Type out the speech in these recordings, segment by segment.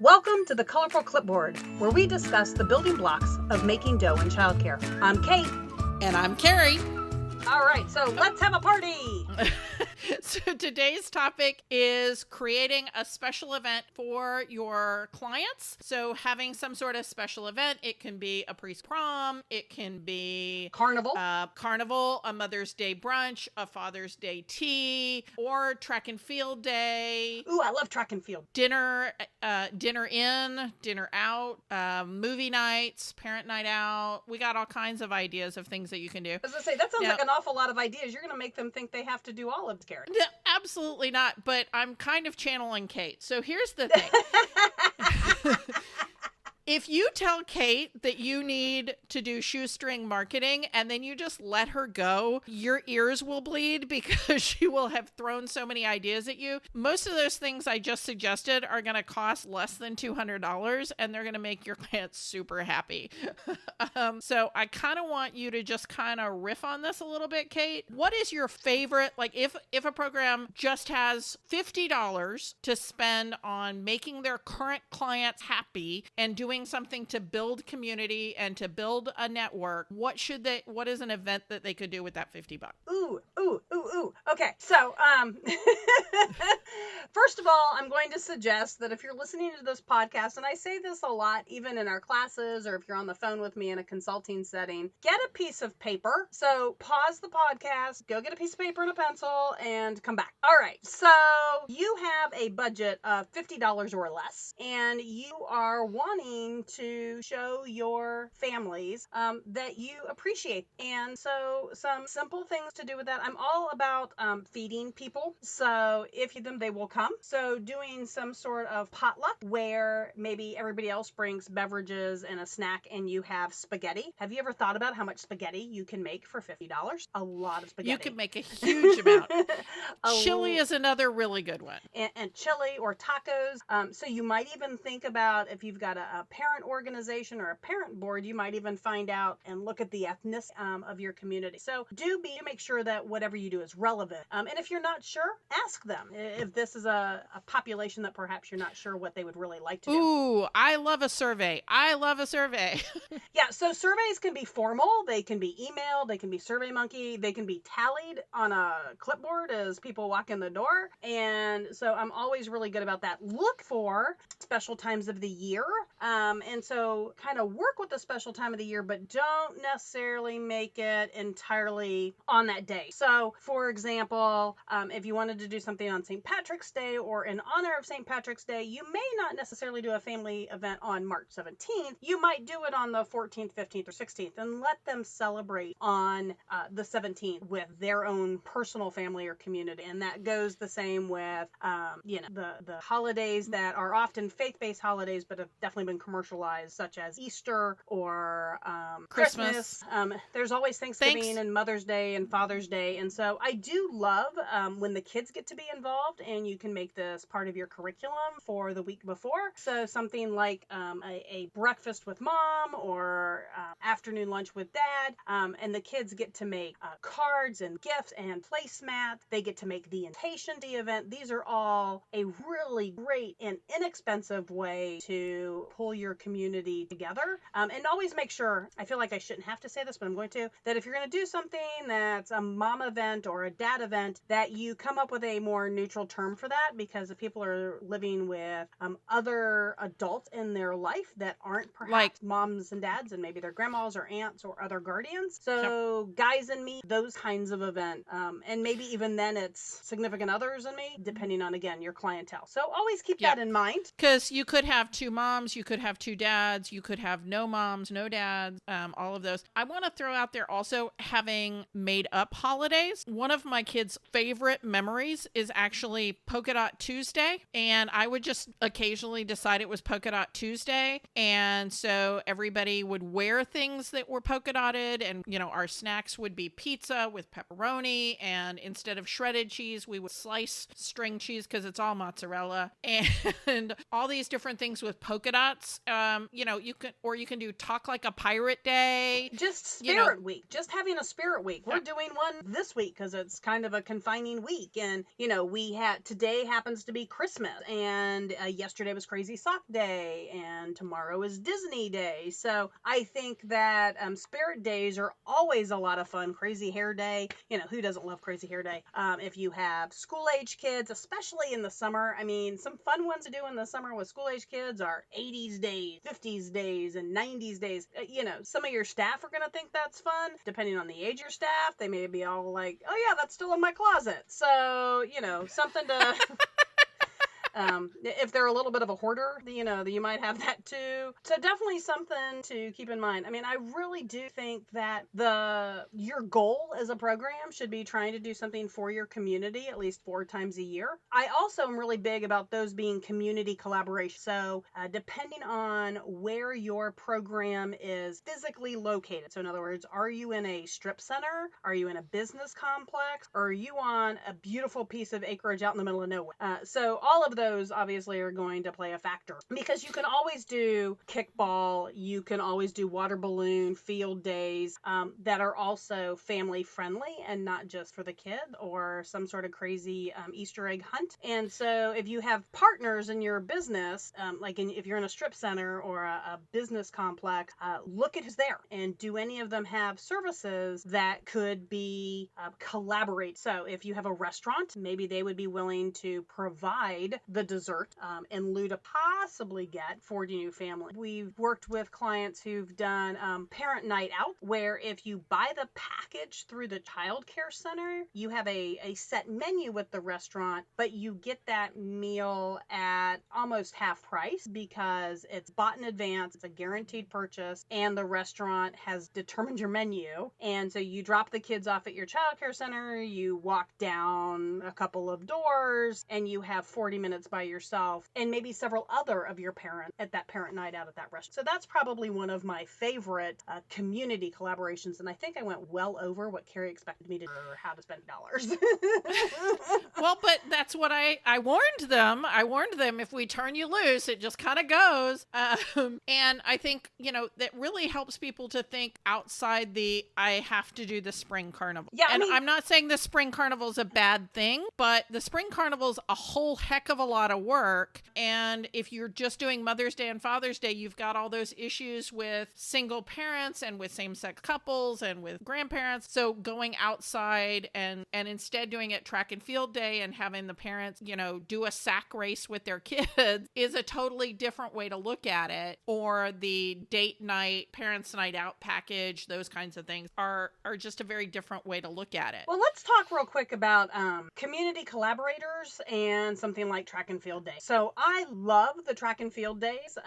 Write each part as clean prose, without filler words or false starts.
Welcome to the Colorful Clipboard, where we discuss the building blocks of making dough in childcare. I'm Kate. And I'm Carrie. All right, so let's have a party. So today's topic is creating a special event for your clients. So having some sort of special event. It can be a priest prom. It can be Carnival, a Mother's Day brunch, a Father's Day tea, or track and field day. Ooh, I love track and field. Dinner in, dinner out, movie nights, parent night out. We got all kinds of ideas of things that you can do. I was going to say, that sounds like an awful lot of ideas. You're going to make them think they have to do all of it, Carrie. No, absolutely not. But I'm kind of channeling Kate. So here's the thing. If you tell Kate that you need to do shoestring marketing and then you just let her go, your ears will bleed because she will have thrown so many ideas at you. Most of those things I just suggested are going to cost less than $200 and they're going to make your clients super happy. So I kind of want you to just kind of riff on this a little bit, Kate. What is your favorite, like if a program just has $50 to spend on making their current clients happy and doing something to build community and to build a network, what is an event that they could do with that $50? Ooh. Okay, so first of all, I'm going to suggest that if you're listening to this podcast, and I say this a lot, even in our classes, or if you're on the phone with me in a consulting setting, get a piece of paper. So pause the podcast, go get a piece of paper and a pencil, and come back. All right, so you have a budget of $50 or less, and you are wanting to show your families that you appreciate. And so some simple things to do with that. I'm all about feeding people. So if you them, they will come. So doing some sort of potluck where maybe everybody else brings beverages and a snack and you have spaghetti. Have you ever thought about how much spaghetti you can make for $50? A lot of spaghetti. You can make a huge amount. Chili is another really good one. And chili or tacos. So you might even think about if you've got a parent organization or a parent board, you might even find out and look at the ethnicity of your community. So do make sure that whatever you do is relevant. And if you're not sure, ask them if this is a population that perhaps you're not sure what they would really like to do. Ooh, I love a survey. Yeah, so surveys can be formal, they can be emailed, they can be SurveyMonkey, they can be tallied on a clipboard as people walk in the door. And so I'm always really good about that. Look for special times of the year. And so kind of work with the special time of the year, but don't necessarily make it entirely on that day. So for example, if you wanted to do something on St. Patrick's Day or in honor of St. Patrick's Day, you may not necessarily do a family event on March 17th. You might do it on the 14th, 15th, or 16th and let them celebrate on the 17th with their own personal family or community. And that goes the same with, the holidays that are often faith-based holidays, but have definitely been commercialized, such as Easter or Christmas. There's always Thanksgiving and Mother's Day and Father's Day. And so I do love when the kids get to be involved and you can make this part of your curriculum for the week before. So something like a breakfast with mom or afternoon lunch with dad. And the kids get to make cards and gifts and placemats. They get to make the invitation to the event. These are all a really great and inexpensive way to pull your community together. And always make sure, I feel like I shouldn't have to say this, but I'm going to, that if you're going to do something that's a mom event or a dad event, that you come up with a more neutral term for that, because if people are living with other adults in their life that aren't perhaps like moms and dads and maybe their grandmas or aunts or other guardians. So guys and me, those kinds of event. And maybe even then it's significant others and me, depending on, again, your clientele. So always keep that in mind. Because you could have two moms, you could have two dads, you could have no moms, no dads, all of those. I want to throw out there also having made up holidays. One of my kids' favorite memories is actually Polka Dot Tuesday. And I would just occasionally decide it was Polka Dot Tuesday. And so everybody would wear things that were polka dotted. And, our snacks would be pizza with pepperoni. And instead of shredded cheese, we would slice string cheese because it's all mozzarella. And all these different things with polka dots. that's, you can do Talk Like a Pirate Day. Just Spirit Week. Just having a Spirit Week. We're doing one this week because it's kind of a confining week. And, today happens to be Christmas. And yesterday was Crazy Sock Day. And tomorrow is Disney Day. So I think that Spirit Days are always a lot of fun. Crazy Hair Day. Who doesn't love Crazy Hair Day? If you have school-age kids, especially in the summer, some fun ones to do in the summer with school-age kids are 80s days, 50s days, and 90s days. Some of your staff are going to think that's fun. Depending on the age of your staff, they may be all like, oh yeah, that's still in my closet. So, something to... if they're a little bit of a hoarder, you might have that too. So definitely something to keep in mind. I really do think that your goal as a program should be trying to do something for your community at least 4 times a year. I also am really big about those being community collaboration. So depending on where your program is physically located. So in other words, are you in a strip center? Are you in a business complex? Or are you on a beautiful piece of acreage out in the middle of nowhere? So all of those obviously are going to play a factor, because you can always do kickball, you can always do water balloon field days that are also family friendly and not just for the kid, or some sort of crazy Easter egg hunt. And so if you have partners in your business, if you're in a strip center or a business complex, look at who's there, and do any of them have services that could be collaborate. So if you have a restaurant, maybe they would be willing to provide the dessert in lieu to possibly get 40 new families. We've worked with clients who've done parent night out, where if you buy the package through the childcare center, you have a set menu with the restaurant, but you get that meal at almost half price because it's bought in advance, it's a guaranteed purchase, and the restaurant has determined your menu. And so you drop the kids off at your childcare center, you walk down a couple of doors, and you have 40 minutes by yourself and maybe several other of your parents at that parent night out at that restaurant. So that's probably one of my favorite community collaborations, and I think I went well over what Carrie expected me to do or how to spend dollars. Well, but that's what I warned them. I warned them, if we turn you loose, it just kind of goes. And I think, that really helps people to think outside I have to do the spring carnival. Yeah, I'm not saying the spring carnival is a bad thing, but the spring carnival is a whole heck of a lot of work. And if you're just doing Mother's Day and Father's Day, you've got all those issues with single parents and with same-sex couples and with grandparents. So going outside and instead doing it track and field day and having the parents, do a sack race with their kids is a totally different way to look at it. Or the date night, parents' night out package, those kinds of things are just a very different way to look at it. Well, let's talk real quick about community collaborators and something like track and field day. So I love the track and field days,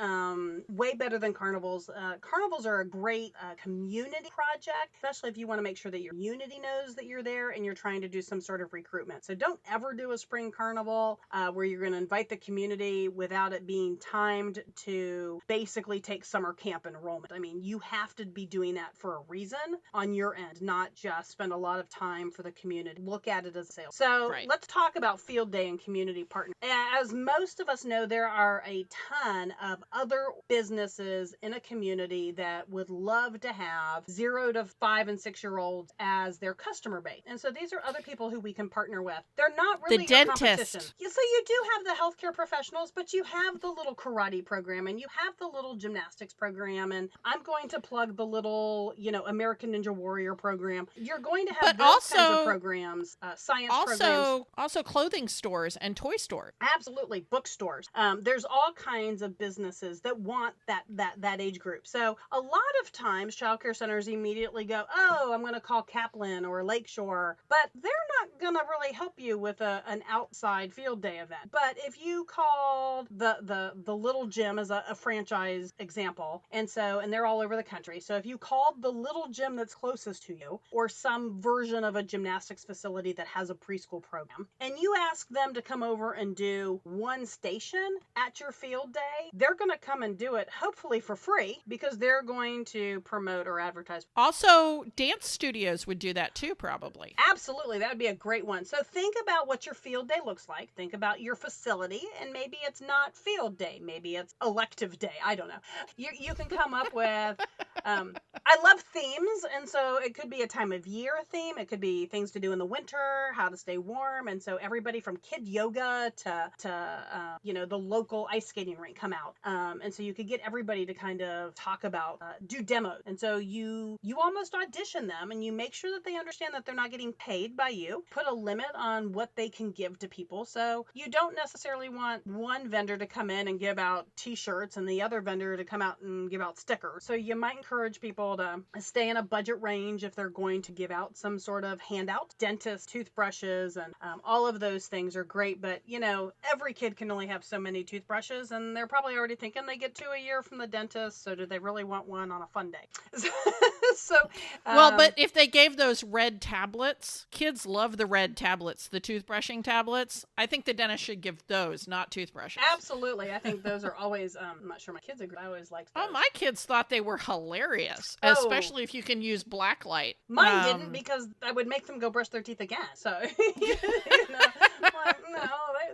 way better than carnivals. Carnivals are a great community project, especially if you want to make sure that your community knows that you're there and you're trying to do some sort of recruitment. So don't ever do a spring carnival where you're going to invite the community without it being timed to basically take summer camp enrollment. You have to be doing that for a reason on your end, not just spend a lot of time for the community. Look at it as a sale. So Let's talk about field day and community partners. As most of us know, there are a ton of other businesses in a community that would love to have 0 to 5 and 6 year olds as their customer base. And so these are other people who we can partner with. They're not really the dentist. Yeah, so you do have the healthcare professionals, but you have the little karate program and you have the little gymnastics program. And I'm going to plug the little, American Ninja Warrior program. You're going to have those kinds of programs, science programs. Also clothing stores and toy stores. Absolutely. Bookstores. There's all kinds of businesses that want that age group. So a lot of times childcare centers immediately go, oh, I'm going to call Kaplan or Lakeshore, but they're not going to really help you with an outside field day event. But if you call the little gym as a franchise example, and they're all over the country. So if you called the little gym that's closest to you, or some version of a gymnastics facility that has a preschool program, and you ask them to come over and do do one station at your field day, they're going to come and do it hopefully for free because they're going to promote or advertise. Also, dance studios would do that too, probably. Absolutely. That would be a great one. So think about what your field day looks like. Think about your facility, and maybe it's not field day. Maybe it's elective day. I don't know. You can come up with, I love themes. And so it could be a time of year theme. It could be things to do in the winter, how to stay warm. And so everybody from kid yoga to the local ice skating rink come out. And so you could get everybody to kind of talk about, do demos. And so you almost audition them, and you make sure that they understand that they're not getting paid by you. Put a limit on what they can give to people. So you don't necessarily want one vendor to come in and give out t-shirts and the other vendor to come out and give out stickers. So you might encourage people to stay in a budget range if they're going to give out some sort of handout. Dentist, toothbrushes, and all of those things are great, but every kid can only have so many toothbrushes, and they're probably already thinking they get 2 a year from the dentist, so do they really want one on a fun day? But if they gave those red tablets, kids love the red tablets, the toothbrushing tablets. I think the dentist should give those, not toothbrushes. Absolutely. I think those are always, I'm not sure my kids agree. I always liked those. Oh, my kids thought they were hilarious, especially if you can use black light. Mine didn't, because I would make them go brush their teeth again. So,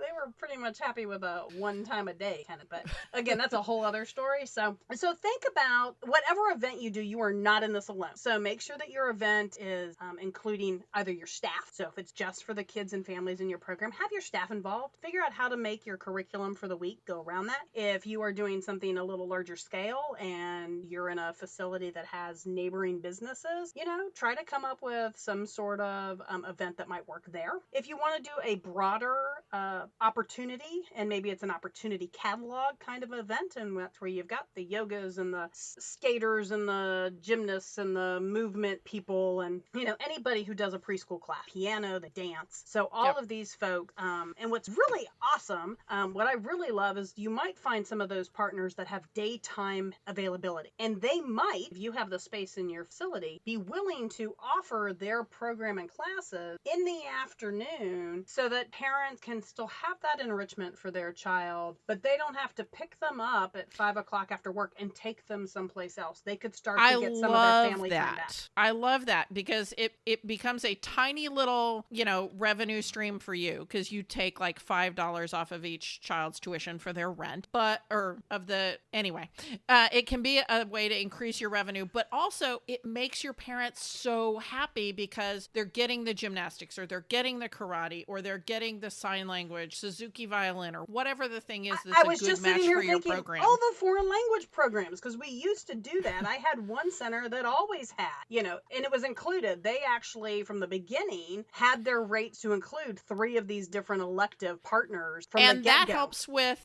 they were pretty much happy with a one time a day kind of, but again, that's a whole other story. So think about whatever event you do, you are not in this alone. So make sure that your event is including either your staff. So if it's just for the kids and families in your program, have your staff involved. Figure out how to make your curriculum for the week go around that. If you are doing something a little larger scale and you're in a facility that has neighboring businesses, try to come up with some sort of event that might work there. If you want to do a broader opportunity, and maybe it's an opportunity catalog kind of event, and that's where you've got the yogas and the skaters and the gymnasts and the movement people and anybody who does a preschool class, piano, the dance. So all of these folks, and what's really awesome, what I really love is you might find some of those partners that have daytime availability, and they might, if you have the space in your facility, be willing to offer their program and classes in the afternoon so that parents can still have that enrichment for their child, but they don't have to pick them up at 5 o'clock after work and take them someplace else. They could start to get some of their family time back. I love that, because it becomes a tiny little, revenue stream for you, because you take like $5 off of each child's tuition for their rent, it can be a way to increase your revenue, but also it makes your parents so happy because they're getting the gymnastics, or they're getting the karate, or they're getting the sign language, Suzuki violin, or whatever the thing is that's a good match for your program. All the foreign language programs, because we used to do that. I had one center that always had, and it was included. They actually, from the beginning, had their rates to include 3 of these different elective partners from the get-go. And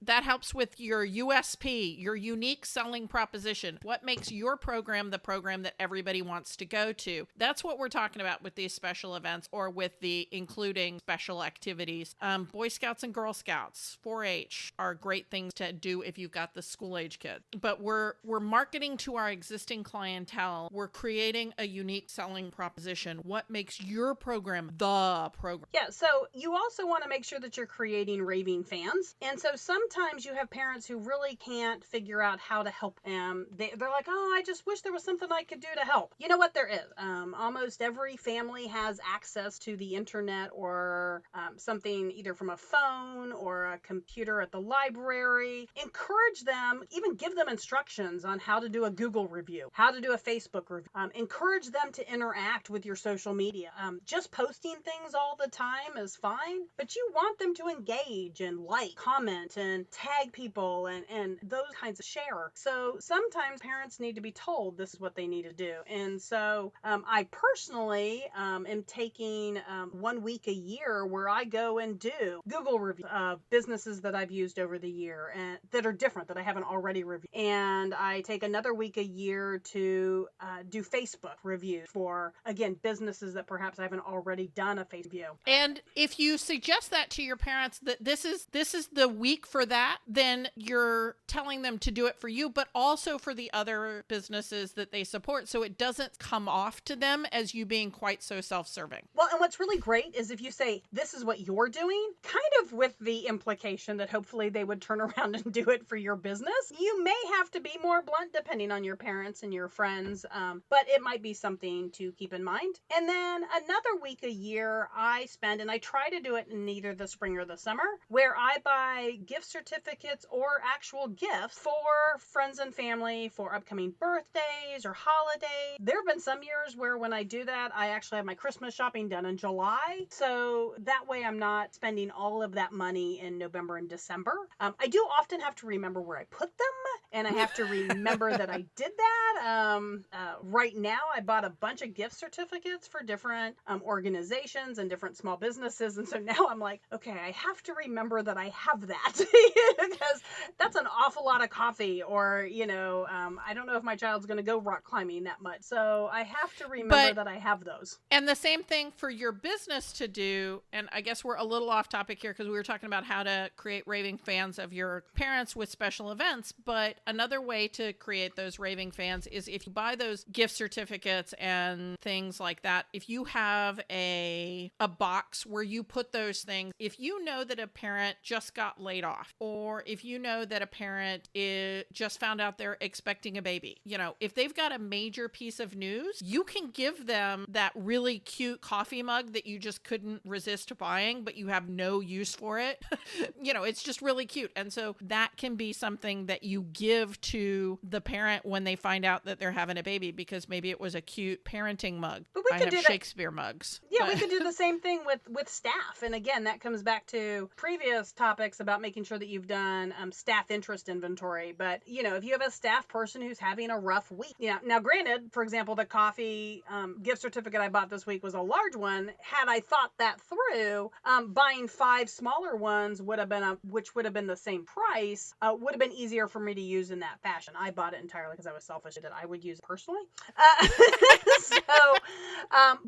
that helps with your USP, your unique selling proposition. What makes your program the program that everybody wants to go to? That's what we're talking about with these special events, or with the including special activities. Boy Scouts and Girl Scouts, 4-H are great things to do if you've got the school age kids. But we're marketing to our existing clientele. We're creating a unique selling proposition. What makes your program the program? Yeah, so you also want to make sure that you're creating raving fans. And so sometimes you have parents who really can't figure out how to help them. They're like, oh, I just wish there was something I could do to help. You know what? There is. Almost every family has access to the internet, or something either from a phone or a computer at the library. Encourage them, even give them instructions on how to do a Google review, how to do a Facebook review. Encourage them to interact with your social media. Just posting things all the time is fine, but you want them to engage and like, comment, and tag people, and those kinds of share. So sometimes parents need to be told this is what they need to do. And so I personally am taking 1 week a year where I go and do Google reviews of businesses that I've used over the year and that are different, that I haven't already reviewed. And I take another week a year to do Facebook reviews for, again, businesses that perhaps I haven't already done a Facebook review. And if you suggest that to your parents, that this is the week for that, then you're telling them to do it for you, but also for the other business businesses that they support, so it doesn't come off to them as you being quite so self-serving. Well, and what's really great is if you say, this is what you're doing, kind of with the implication that hopefully they would turn around and do it for your business. You may have to be more blunt depending on your parents and your friends, but it might be something to keep in mind. And then another week a year I spend, and I try to do it in either the spring or the summer, where I buy gift certificates or actual gifts for friends and family for upcoming birthdays or holidays. There have been some years where when I do that, I actually have my Christmas shopping done in July. So that way I'm not spending all of that money in November and December. I do often have to remember where I put them, and I have to remember that I did that. Right now, I bought a bunch of gift certificates for different organizations and different small businesses. And so now I'm like, okay, I have to remember that I have that because that's an awful lot of coffee, or, I don't know if my child's going to go rock climbing that much. So I have to remember that I have those. And the same thing for your business to do. And I guess we're a little off topic here because we were talking about how to create raving fans of your parents with special events. But another way to create those raving fans is if you buy those gift certificates and things like that, if you have a box where you put those things, if you know that a parent just got laid off, or if you know that a parent just found out they're expecting a baby, if they've got a major piece of news, you can give them that really cute coffee mug that you just couldn't resist buying, but you have no use for it. It's just really cute. And so that can be something that you give to the parent when they find out that they're having a baby, because maybe it was a cute parenting mug. I have Shakespeare mugs. Yeah, we could do the same thing with staff. And again, that comes back to previous topics about making sure that you've done staff interest inventory. But, if you have a staff person who's having a rough week. Now, granted, for example, the coffee gift certificate I bought this week was a large one. Had I thought that through, buying 5 smaller ones which would have been the same price, would have been easier for me to use in that fashion. I bought it entirely because I was selfish that I would use it personally.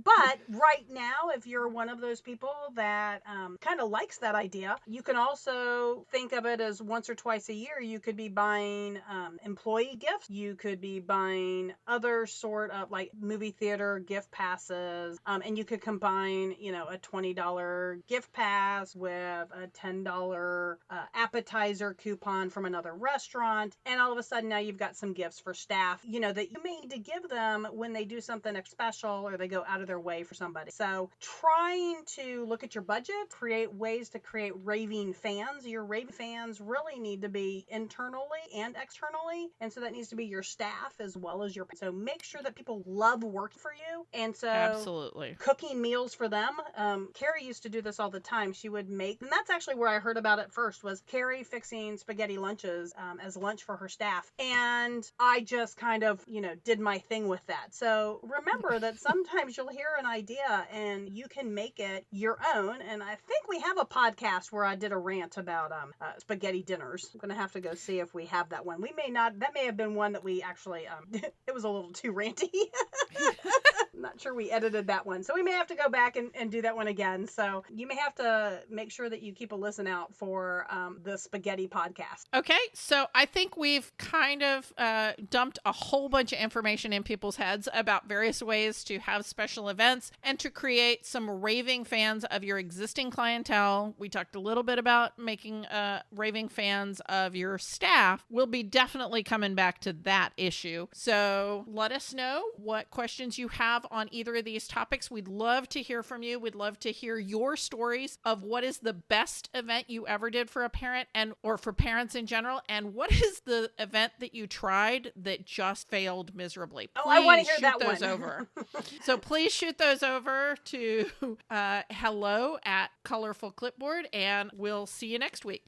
But right now, if you're one of those people that kind of likes that idea, you can also think of it as once or twice a year, you could be buying employee gifts. You could be buying other sort of like movie theater gift passes. And you could combine, a $20 gift pass with a $10 appetizer coupon from another restaurant. And all of a sudden now you've got some gifts for staff, that you may need to give them when they do something special or they go out of their way for somebody. So trying to look at your budget, create ways to create raving fans. Your raving fans really need to be internally and externally. And so that needs to be your staff as well as so make sure that people love working for you. And so absolutely cooking meals for them. Carrie used to do this all the time. She would make, and that's actually where I heard about it first, was Carrie fixing spaghetti lunches as lunch for her staff. And I just kind of, did my thing with that. So remember that sometimes you'll hear an idea and you can make it your own. And I think we have a podcast where I did a rant about spaghetti dinners. I'm going to have to go see if we have that one. We may not, that may have been one that we actually, it was a little too ranty. I'm not sure we edited that one. So we may have to go back and do that one again. So you may have to make sure that you keep a listen out for the spaghetti podcast. Okay. So I think we've kind of dumped a whole bunch of information in people's heads about various ways to have special events and to create some raving fans of your existing clientele. We talked a little bit about making raving fans of your staff. We'll be definitely coming back to that issue. So let us know what questions you have on either of these topics. We'd love to hear from you. We'd love to hear your stories of what is the best event you ever did for a parent or for parents in general. And what is the event that you tried that just failed miserably? Please I want to hear that those one. Over. So please shoot those over to hello@Colorful Clipboard, and we'll see you next week.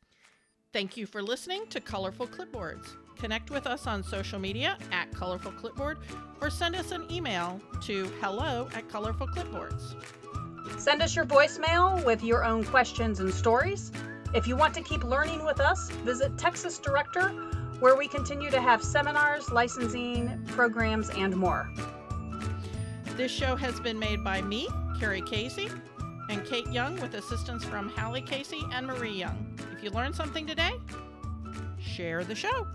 Thank you for listening to Colorful Clipboards. Connect with us on social media @Colorful Clipboard, or send us an email to hello@colorfulclipboards. Send us your voicemail with your own questions and stories. If you want to keep learning with us, visit Texas Director, where we continue to have seminars, licensing, programs, and more. This show has been made by me, Carrie Casey, and Kate Young, with assistance from Hallie Casey and Marie Young. If you learned something today, share the show.